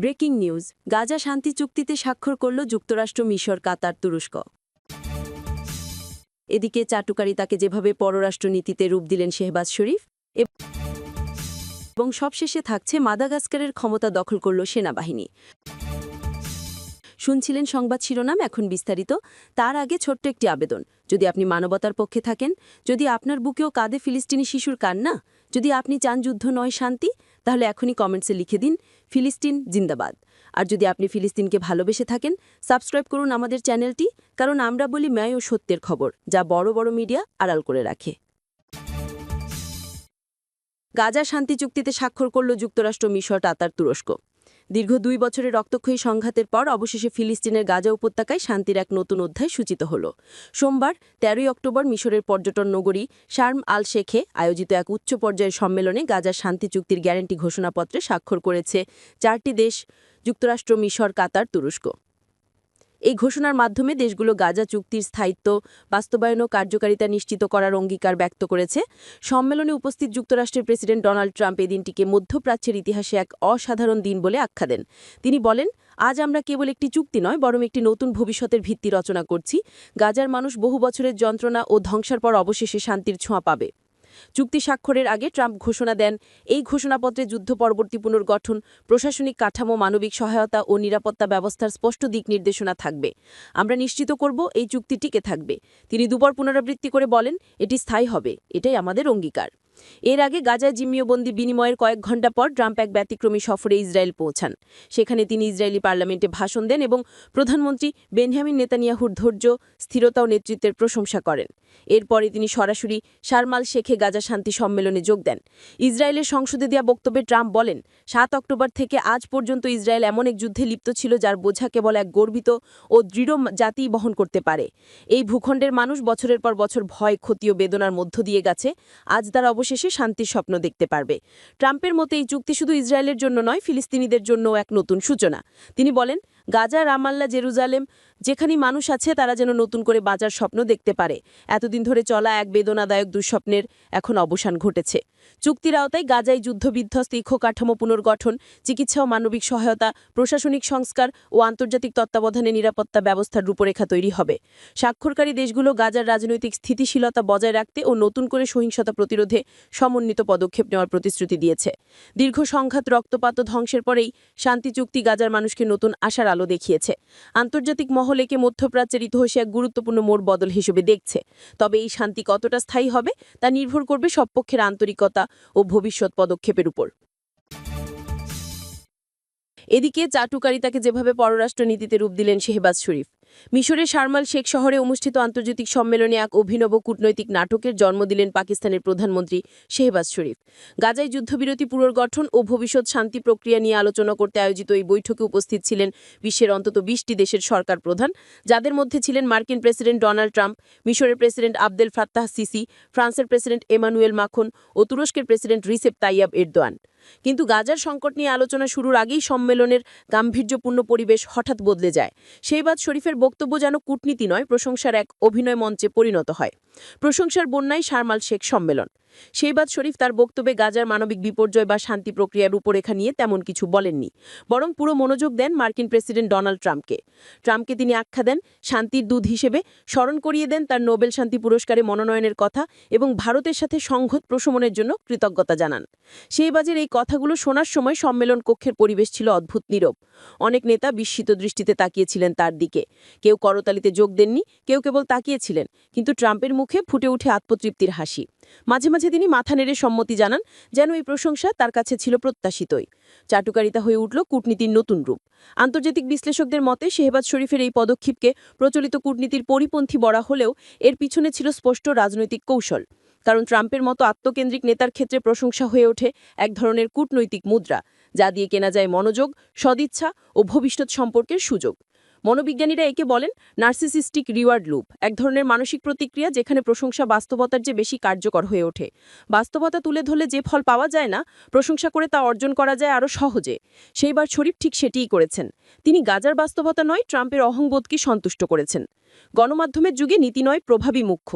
Breaking news, Gaza শান্তি চুক্তিতে স্বাক্ষর করল যুক্তরাষ্ট্র, মিশর, কাতার, তুরস্ক। এদিকে চাটুকারিতাকে যেভাবে পররাষ্ট্রনীতিতে রূপ দিলেন শেহবাজ শরীফ, এবং সবশেষে থাকছে মাদাগাস্কারের ক্ষমতা দখল করল সেনাবাহিনী। শুনছিলেন সংবাদ শিরোনাম, এখন বিস্তারিত। তার আগে ছোট্ট একটি আবেদন, যদি আপনি মানবতার পক্ষে থাকেন, যদি আপনার বুকেও কাঁদে ফিলিস্তিনি শিশুর কান্না, যদি আপনি চান যুদ্ধ নয় শান্তি, তাহলে এখনই কমেন্টসে লিখে দিন ফিলিস্তিন জিন্দাবাদ। আর যদি আপনি ফিলিস্তিনকে ভালোবেসে থাকেন, সাবস্ক্রাইব করুন আমাদের চ্যানেলটি, কারণ আমরা বলি ন্যায় ও সত্যের খবর, যা বড় বড় মিডিয়া আড়াল করে রাখে। গাজা শান্তি চুক্তিতে স্বাক্ষর করল যুক্তরাষ্ট্র, মিশর, কাতার, তুরস্ক। দীর্ঘ 2 বছরের রক্তক্ষয়ী সংঘাতের পর অবশেষে ফিলিস্তিনের গাজা উপত্যকায় শান্তির এক নতুন অধ্যায় সূচিত হল। সোমবার 13 অক্টোবর মিশরের পর্যটন নগরী শার্ম আল শেখে আয়োজিত এক উচ্চ পর্যায়ের সম্মেলনে গাজার শান্তি চুক্তির গ্যারান্টি ঘোষণাপত্রে স্বাক্ষর করেছে 4টি দেশ: যুক্তরাষ্ট্র, মিশর, কাতার, তুরস্ক। এই ঘোষণার মাধ্যমে দেশগুলো গাজা চুক্তির স্থায়িত্ব, বাস্তবায়ন ও কার্যকারিতা নিশ্চিত করার অঙ্গীকার ব্যক্ত করেছে। সম্মেলনে উপস্থিত যুক্তরাষ্ট্রের প্রেসিডেন্ট ডোনাল্ড ট্রাম্প এই দিনটিকে মধ্যপ্রাচ্যের ইতিহাসে এক অসাধারণ দিন বলে আখ্যা দেন। তিনি বলেন, আজ আমরা কেবল একটি চুক্তি নয়, বরং একটি নতুন ভবিষ্যতের ভিত্তি রচনা করছি। গাজার মানুষ বহু বছরের যন্ত্রণা ও ধ্বংসের পর অবশেষে শান্তির ছোঁয়া পাবে। চুক্তি স্বাক্ষরের আগে ট্রাম্প ঘোষণা দেন, এই ঘোষণাপত্রে যুদ্ধ পরবর্তী পুনর্গঠন, প্রশাসনিক কাঠামো, মানবিক সহায়তা ও নিরাপত্তা ব্যবস্থার স্পষ্ট দিক নির্দেশনা থাকবে। আমরা নিশ্চিত করব এই চুক্তি টিকে থাকবে। তিনি দুবার পুনরাবৃত্তি করে বলেন, এটি স্থায়ী হবে, এটাই আমাদের অঙ্গীকার। এর আগে গাজায় জিম্মিবন্দি বিনিময়ের কয়েক ঘণ্টা পর ট্রাম্প এক ব্যতিক্রমী সফরে ইসরায়েল পৌঁছান। সেখানে তিনি ইসরায়েলি পার্লামেন্টে ভাষণ দেন এবং প্রধানমন্ত্রী বেঞ্জামিন নেতানিয়াহুর ধৈর্য, স্থিরতা ও নেতৃত্বের প্রশংসা করেন। এরপরে তিনি সরাসরি শার্ম আল শেখে গাজা শান্তি সম্মেলনে যোগ দেন। ইসরায়েলের সংসদে দেওয়া বক্তব্যে ট্রাম্প বলেন, 7 অক্টোবর থেকে আজ পর্যন্ত ইসরায়েল এমন এক যুদ্ধে লিপ্ত ছিল যার বোঝা কেবল এক গর্বিত ও দৃঢ় জাতিই বহন করতে পারে। এই ভূখণ্ডের মানুষ বছরের পর বছর ভয়, ক্ষতি ও বেদনার মধ্য দিয়ে গেছে। আজ তারা অবশেষে শান্তির স্বপ্ন দেখতে পারবে। ট্রাম্পের মতে এই চুক্তি শুধু ইসরায়েলের জন্য নয়, ফিলিস্তিনিদের জন্যও এক নতুন সূচনা। তিনি বলেন, গাজা, রামাল্লা, জেরুজালেম, যেখানে মানুষ আছে তারা যেন নতুন করে বাঁচার স্বপ্ন দেখতে পারে। এতদিন ধরে চলা এক বেদনাদায়ক দুঃস্বপ্নের এখন অবসান ঘটেছে। চুক্তির আওতায় গাজায় যুদ্ধবিধ্বস্ত কাঠামো পুনর্গঠন, চিকিৎসা ও মানবিক সহায়তা, প্রশাসনিক সংস্কার ও আন্তর্জাতিক তত্ত্বাবধানে নিরাপত্তা ব্যবস্থার রূপরেখা তৈরি হবে। স্বাক্ষরকারী দেশগুলো গাজার রাজনৈতিক স্থিতিশীলতা বজায় রাখতে ও নতুন করে সহিংসতা প্রতিরোধে সমন্বিত পদক্ষেপ নেওয়ার প্রতিশ্রুতি দিয়েছে। দীর্ঘ সংঘাত, রক্তপাত ও ধ্বংসের পরেই শান্তি চুক্তি গাজার মানুষকে নতুন আশার আলো দেখিয়েছে। আন্তর্জাতিক মহল একে মধ্যপ্রাচ্যের ইতিহাসে এক গুরুত্বপূর্ণ মোড় বদল হিসেবে দেখছে। তবে এই শান্তি কতটা স্থায়ী হবে তা নির্ভর করবে সব পক্ষের আন্তরিকতা ও ভবিষ্যৎ পদক্ষেপের উপর। এদিকে চাটুকারিতাকে যেভাবে পররাষ্ট্রনীতিতে রূপ দিলেন শেহবাজ শরীফ। মিশরের শার্ম আল শেখ শহরে অনুষ্ঠিত আন্তর্জাতিক সম্মেলনে এক অভিনব কূটনৈতিক নাটকের জন্ম দিলেন পাকিস্তানের প্রধানমন্ত্রী শেহবাজ শরীফ। গাজায় যুদ্ধবিরতি পুনর্গঠন ও ভবিষ্যৎ শান্তি প্রক্রিয়া নিয়ে আলোচনা করতে আয়োজিত এই বৈঠকে উপস্থিত ছিলেন বিশ্বের অন্তত 20টি দেশের সরকার প্রধান, যাদের মধ্যে ছিলেন মার্কিন প্রেসিডেন্ট ডোনাল্ড ট্রাম্প, মিশরের প্রেসিডেন্ট আবদেল ফাত্তাহ সিসি, ফ্রান্সের প্রেসিডেন্ট এমানুয়েল মাখন ও তুরস্কের প্রেসিডেন্ট রিসেপ তাইয়াব এরদোয়ান। কিন্তু গাজার সংকট নিয়ে আলোচনা শুরুর আগেই সম্মেলনের গাম্ভীর্যপূর্ণ পরিবেশ হঠাৎ বদলে যায়। শেহবাজ শরীফের বক্তব্য যেন কূটনীতি নয়, প্রশংসার এক অভিনয় মঞ্চে পরিণত হয়। প্রশংসার বন্যায় শার্ম আল শেখ সম্মেলন। শেহবাজ শরীফ তার বক্তব্যে গাজার মানবিক বিপর্যয় বা শান্তি প্রক্রিয়ার রূপরেখা নিয়ে তেমন কিছু বলেননি, বরং পুরো মনোযোগ দেন মার্কিন প্রেসিডেন্ট ডোনাল্ড ট্রাম্পকে তিনি আখ্যা দেন শান্তির দূত হিসেবে, স্মরণ করিয়ে দেন তার নোবেল শান্তি পুরস্কারে মনোনয়নের কথা এবং ভারতের সাথে সংঘাত প্রশমনের জন্য কৃতজ্ঞতা জানান। শেহবাজের এই কথাগুলো শোনার সময় সম্মেলন কক্ষের পরিবেশ ছিল অদ্ভুত নীরব। অনেক নেতা বিস্মিত দৃষ্টিতে তাকিয়েছিলেন তার দিকে। কেউ করতালিতে যোগ দেননি, কেউ কেবল তাকিয়েছিলেন। কিন্তু ট্রাম্পের মুখে ফুটে উঠে আত্মতৃপ্তির হাসি। মাঝে মাঝে তিনি মাথা নেড়ে সম্মতি জানান, যেন এই প্রশংসা তার কাছে ছিল প্রত্যাশিতই। চাটুকারিতা হয়ে উঠল কূটনীতির নতুন রূপ। আন্তর্জাতিক বিশ্লেষকদের মতে শেহবাজ শরীফের এই পদক্ষেপকে প্রচলিত কূটনীতির পরিপন্থী বলা হলেও এর পিছনে ছিল স্পষ্ট রাজনৈতিক কৌশল। কারণ ট্রাম্পের মতো আত্মকেন্দ্রিক নেতার ক্ষেত্রে প্রশংসা হয়ে ওঠে এক ধরনের কূটনৈতিক মুদ্রা, যা দিয়ে কেনা যায় মনোযোগ, সদিচ্ছা ও ভবিষ্যৎ সম্পর্কের সুযোগ। মনোবিজ্ঞানীরা একে বলেন নার্সিসিস্টিক রিওয়ার্ড লুপ, এক ধরনের মানসিক প্রতিক্রিয়া যেখানে প্রশংসা বাস্তবতার চেয়ে বেশি কার্যকর হয়ে ওঠে। বাস্তবতা তুলে ধরলে যে ফল পাওয়া যায় না, প্রশংসা করে তা অর্জন করা যায় আরও সহজে। সেইবার শরীফ ঠিক সেটিই করেছেন। তিনি গাজার বাস্তবতা নয়, ট্রাম্পের অহংবোধকে সন্তুষ্ট করেছেন। গণমাধ্যমের যুগে নীতি নয়, প্রভাবই মুখ্য।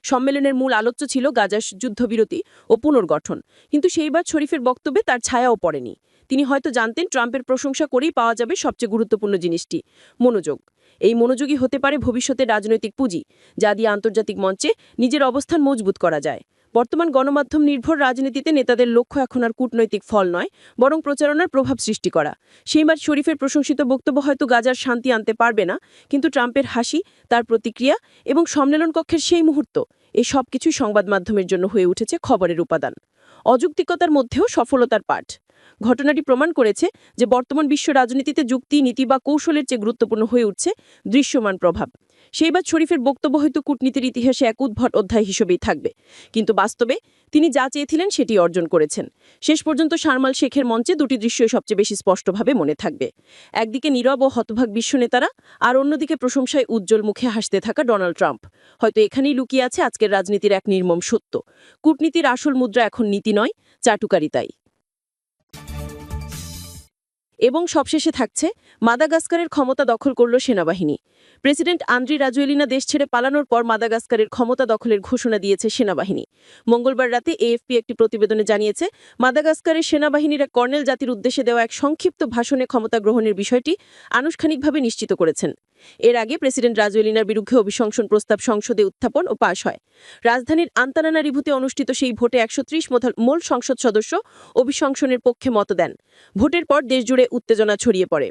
সম্মেলনের মূল আলোচ্য ছিল গাজার যুদ্ধবিরতি ও পুনর্গঠন, কিন্তু সেইবার শরীফের বক্তব্যে তার ছায়াও পড়েনি। তিনি হয়তো জানতেন ট্রাম্পের প্রশংসা করেই পাওয়া যাবে সবচেয়ে গুরুত্বপূর্ণ জিনিসটি, মনোযোগ। এই মনোযোগই হতে পারে ভবিষ্যতের রাজনৈতিক পুঁজি, যা দিয়ে আন্তর্জাতিক মঞ্চে নিজের অবস্থান মজবুত করা যায়। বর্তমান গণমাধ্যম নির্ভর রাজনীতিতে নেতাদের লক্ষ্য এখন আর কূটনৈতিক ফল নয়, বরং প্রচারণার প্রভাব সৃষ্টি করা। শেহবাজ শরীফের প্রশংসিত বক্তব্য হয়তো গাজার শান্তি আনতে পারবে না, কিন্তু ট্রাম্পের হাসি, তার প্রতিক্রিয়া এবং সম্মেলন কক্ষের সেই মুহূর্ত, এই সব কিছুই সংবাদ মাধ্যমের জন্য হয়ে উঠেছে খবরের উপাদান। অযৌক্তিকতার মধ্যেও সফলতার পাঠ। ঘটনাটি প্রমাণ করেছে যে বর্তমান বিশ্ব রাজনীতিতে যুক্তি, নীতি বা কৌশলের চেয়ে গুরুত্বপূর্ণ হয়ে উঠছে দৃশ্যমান প্রভাব। শেহবাজ শরীফের বক্তব্য হয়তো কূটনীতির ইতিহাসে এক উদ্ভট অধ্যায় হিসেবেই থাকবে, কিন্তু বাস্তবে তিনি যা চেয়েছিলেন সেটি অর্জন করেছেন। শেষ পর্যন্ত শারমাল শেখের মঞ্চে দুটি দৃশ্যই সবচেয়ে বেশি স্পষ্টভাবে মনে থাকবে। একদিকে নীরব ও হতভাগ বিশ্ব নেতারা, আর অন্যদিকে প্রশংসায় উজ্জ্বল মুখে হাসতে থাকা ডোনাল্ড ট্রাম্প। হয়তো এখানেই লুকিয়ে আছে আজকের রাজনীতির এক নির্মম সত্য। কূটনীতির আসল মুদ্রা এখন নীতি নয়, চাটুকারিতাই। এবং সবশেষে থাকছে মাদাগাস্কারের ক্ষমতা দখল করল সেনাবাহিনী। প্রেসিডেন্ট আন্দ্রি রাজোয়েলিনা দেশ ছেড়ে পালানোর পর মাদাগাস্কারের ক্ষমতা দখলের ঘোষণা দিয়েছে সেনাবাহিনী। মঙ্গলবার রাতে এএফপি একটি প্রতিবেদনে জানিয়েছে, মাদাগাস্কারের সেনাবাহিনীর এক কর্নেল জাতির উদ্দেশ্যে দেওয়া এক সংক্ষিপ্ত ভাষণে ক্ষমতা গ্রহণের বিষয়টি আনুষ্ঠানিকভাবে নিশ্চিত করেছেন। এর আগে প্রেসিডেন্ট রাজোয়েলিনার বিরুদ্ধে অভিশংসন প্রস্তাব সংসদে উত্থাপন ও পাশ হয়। রাজধানীর আন্তানানারিভুতে অনুষ্ঠিত সেই ভোটে ১৩০ মূল সংসদ সদস্য অভিশংসনের পক্ষে মত দেন। ভোটের পর দেশজুড়ে উত্তেজনা ছড়িয়ে পড়ে।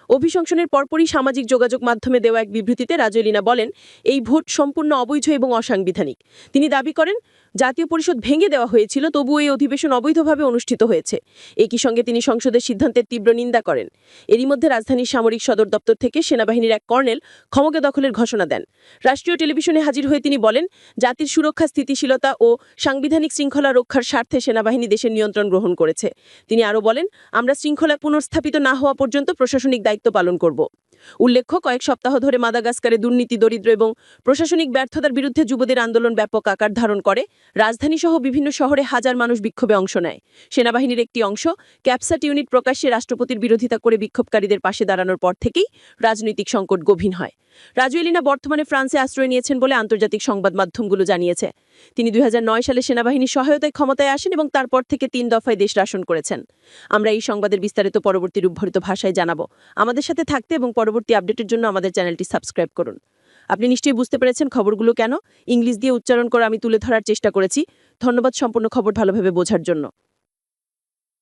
অভিশংসনের পরপরই সামাজিক যোগাযোগ মাধ্যমে দেওয়া এক বিবৃতিতে রাজোয়েলিনা বলেন, এই ভোট সম্পূর্ণ অবৈধ এবং অসাংবিধানিক। তিনি দাবি করেন, জাতীয় পরিষদ ভেঙে দেওয়া হয়েছিল, তবুও এই অধিবেশন অবৈধভাবে অনুষ্ঠিত হয়েছে। একই সঙ্গে তিনি সংসদের সিদ্ধান্তের তীব্র নিন্দা করেন। এরই মধ্যে রাজধানীর সামরিক সদর দপ্তর থেকে সেনাবাহিনীর এক কর্নেল ক্ষমতা দখলের ঘোষণা দেন। রাষ্ট্রীয় টেলিভিশনে হাজির হয়ে তিনি বলেন, জাতির সুরক্ষা, স্থিতিশীলতা ও সাংবিধানিক শৃঙ্খলা রক্ষার স্বার্থে সেনাবাহিনী দেশের নিয়ন্ত্রণ গ্রহণ করেছে। তিনি আরও বলেন, আমরা শৃঙ্খলা পুনর্স্থাপিত না হওয়া পর্যন্ত প্রশাসনিক দায়িত্ব পালন করব। উল্লেখ্য, কয়েক সপ্তাহ ধরে মাদাগাস্কারে দুর্নীতি, দরিদ্র এবং প্রশাসনিক ব্যর্থতার বিরুদ্ধে যুবদের আন্দোলন ব্যাপক আকার ধারণ করে। রাজধানীসহ বিভিন্ন শহরে হাজার মানুষ বিক্ষোভে অংশ নেয়। সেনাবাহিনীর একটি অংশ, ক্যাপসাট ইউনিট, প্রকাশ্যে রাষ্ট্রপতির বিরোধিতা করে বিক্ষোভকারীদের পাশে দাঁড়ানোর পর থেকেই রাজনৈতিক সংকট গভীর হয়। রাজোয়েলিনা বর্তমানে ফ্রান্সে আশ্রয় নিয়েছেন বলে আন্তর্জাতিক সংবাদ মাধ্যমগুলো জানিয়েছে। তিনি ২০০৯ সালে সেনাবাহিনীর সহায়তায় ক্ষমতায় আসেন এবং তারপর থেকে ৩ দফায় দেশ শাসন করেছেন। আমরা এই সংবাদের বিস্তারিত পরবর্তী রূপভরিত ভাষায় জানাবো। আমাদের সাথে থাকতে এবং পরবর্তী আপডেটের জন্য আমাদের চ্যানেলটি সাবস্ক্রাইব করুন। আপনি নিশ্চয়ই বুঝতে পেরেছেন খবরগুলো কেন ইংলিশ দিয়ে উচ্চারণ করে আমি তুলে ধরার চেষ্টা করেছি। ধন্যবাদ সম্পূর্ণ খবর ভালোভাবে বোঝার জন্য।